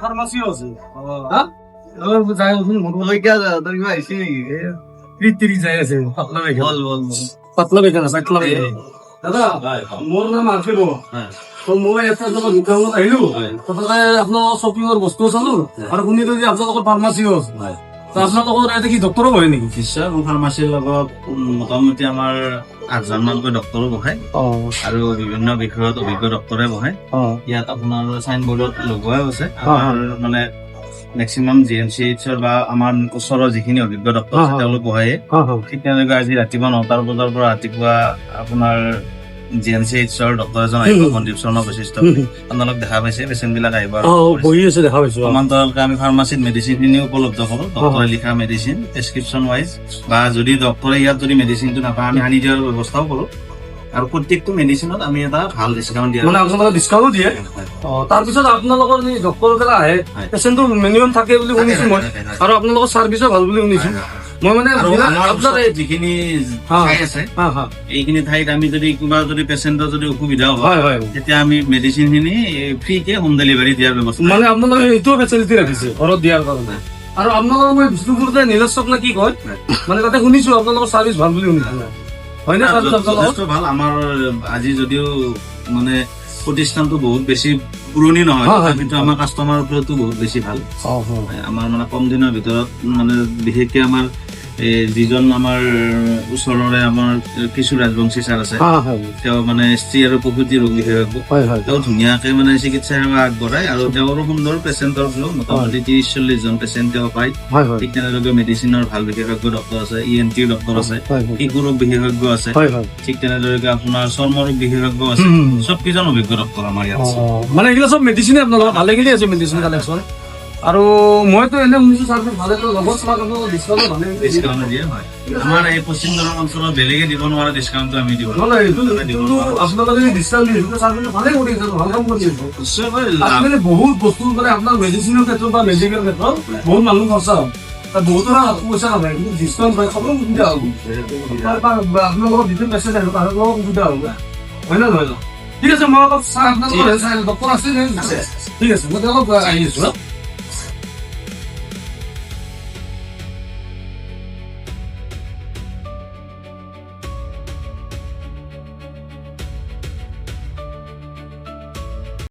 Pharmacy আছে পাতলা began আছে দাদা মোৰ নাম আছিব মই এটা দোকানত আহিলো তাতে আপোনালোকৰ শ্বপিঙৰ বস্তু চালো আৰু শুনিলো যে আপোনালোকৰ ফাৰ্মাচীও আছে আপোনালোকৰ ইয়াতে কি ডক্তৰো বহে নেকি? নিশ্চয় মোৰ ফাৰ্মাচীৰ লগত মোটামুটি আমাৰ 8জন মানকৈ ডক্তৰো বহে আৰু বিভিন্ন বিষয়ত অভিজ্ঞ ডক্তৰে বহে। ইয়াত আপোনাৰ চাইন বৰ্ডত লগোৱাও আছে মানে মেক্সিমাম GMCHৰ বা আমাৰ ওচৰৰ যিখিনি অভিজ্ঞ ডক্তৰ আছে তেওঁলোক বহে। ঠিক তেনেকৈ আজি ৰাতিপুৱা 9টাৰ বজাৰ পৰা ৰাতিপুৱা আপোনাৰ GMCHৰ ডক্তৰ এজন আহিব, মনদীপ শৰ্মা বৈশিষ্ট্য। আপোনালোক দেখা পাইছে পেচেণ্ট বিলাক আহিব সমান্তৰালকে আমি ফাৰ্মাচীত মেডিচিন খিনি উপলব্ধ কৰো, ডক্তৰে লিখা মেডিচিন প্ৰেছক্ৰিপশ্যন ৱাইজ, বা যদি ডক্তৰে ইয়াত যদি মেডিচিনটো নাপায় আমি আনি দিয়াৰ ব্যৱস্থাও কৰো। আৰু প্ৰত্যেকটো মেডিচিনত আমি এটা ভাল ডিছকাউণ্ট দিয়া মানে আপোনালোকে ডিছকাউণ্ট দিয়ে। তাৰপিছত আপোনালোকৰ ডক্তৰ বিলাক আহে পেচেণ্টটো মিনিমাম থাকে বুলি শুনিছো মই, আৰু আপোনালোকৰ চাৰ্ভিছো ভাল বুলি শুনিছো মই। মানে যিখিনি ঠাই আছে এইখিনি ঠাইত আমি যদি কিবা যদি পেচেণ্টৰ যদি অসুবিধা হয় তেতিয়া আমি মেডিচিন খিনি ফ্ৰীকে হোম ডেলিভাৰী দিয়াৰ ব্যৱস্থা মানে আপোনালোকে এইটোও ফেচিলিটি ৰাখিছে ঘৰত দিয়াৰ কাৰণে। আৰু আপোনালোকৰ মই বিষ্ণুপুৰতে নীলেশ চকলা কি কয় মানে তাতে শুনিছো আপোনালোকৰ চাৰ্ভিচ ভাল বুলি শুনিছো হয় নে? ভাল। আমাৰ আজি যদিও মানে প্ৰতিষ্ঠানটো বহুত বেছি পুৰণি নহয় কিন্তু আমাৰ কাষ্টমাৰৰ ওপৰতো বহুত বেছি ভাল। আমাৰ মানে কম দিনৰ ভিতৰত মানে বিশেষকে আমাৰ যিজন আমাৰ ওচৰৰে আমাৰ কিছু ৰাজবংশী ছাৰ আছে, তেওঁ মানে স্ত্ৰী আৰু প্ৰসূতি ৰোগ বিশেষজ্ঞ, তেওঁ ধুনীয়াকে মানে চিকিৎসা সেৱা আগবঢ়ায় আৰু তেওঁৰো সুন্দৰ পেচেণ্টৰ মোটামুটি 30-40 জন পেচেণ্ট তেওঁ পায়। ঠিক তেনেদৰে মেডিচিনৰ ভাল বিশেষজ্ঞ ডক্তৰ আছে, ENT ডক্তৰ আছে, শিশু ৰোগ বিশেষজ্ঞ আছে, ঠিক তেনেদৰে আপোনাৰ চৰ্ম ৰোগ বিশেষজ্ঞ আছে, চব কেইজন অভিজ্ঞ ডক্তৰ আমাৰ ইয়াত আছে। মানে এইবিলাক চব মেডিচিনে আপোনালোকৰ ভালেখিনি আছে মেডিচিন কালেকশ্যন। আৰু মইতো এনে শুনিছো চাৰ্ভিচ ভালে ডিছকাউণ্ট দিয়ে হয়। আমাৰ এই পশ্চিম দৰং অঞ্চলত বেলেগে দিব নোৱাৰা ডিছকাউণ্টটো আমি দিব। আপোনালোকে ডিছকাউণ্ট দিয়ে চাৰ্ভিচ ভালে কৰি আছে, ভাল কাম কৰি আছে। আজিকালি বহুত বস্তু মানে আপোনাৰ মেডিচিনৰ ক্ষেত্ৰত বা মেডিকেল ক্ষেত্ৰত বহুত মানুহ খৰচা হয়, বহুতৰ পইচা নাপায় কিন্তু ডিছকাউণ্ট পায়, সকলো সুবিধা হ'ব। আপোনালোকৰ যিটো মেছেজ আহিব তাহাঁতৰ সুবিধা হ'ব হয় নে নহয়? ঠিক আছে মই অলপ চাই আপোনালোকৰ ডক্তৰ আছে ঠিক আছে মই অলপ আহি আছো।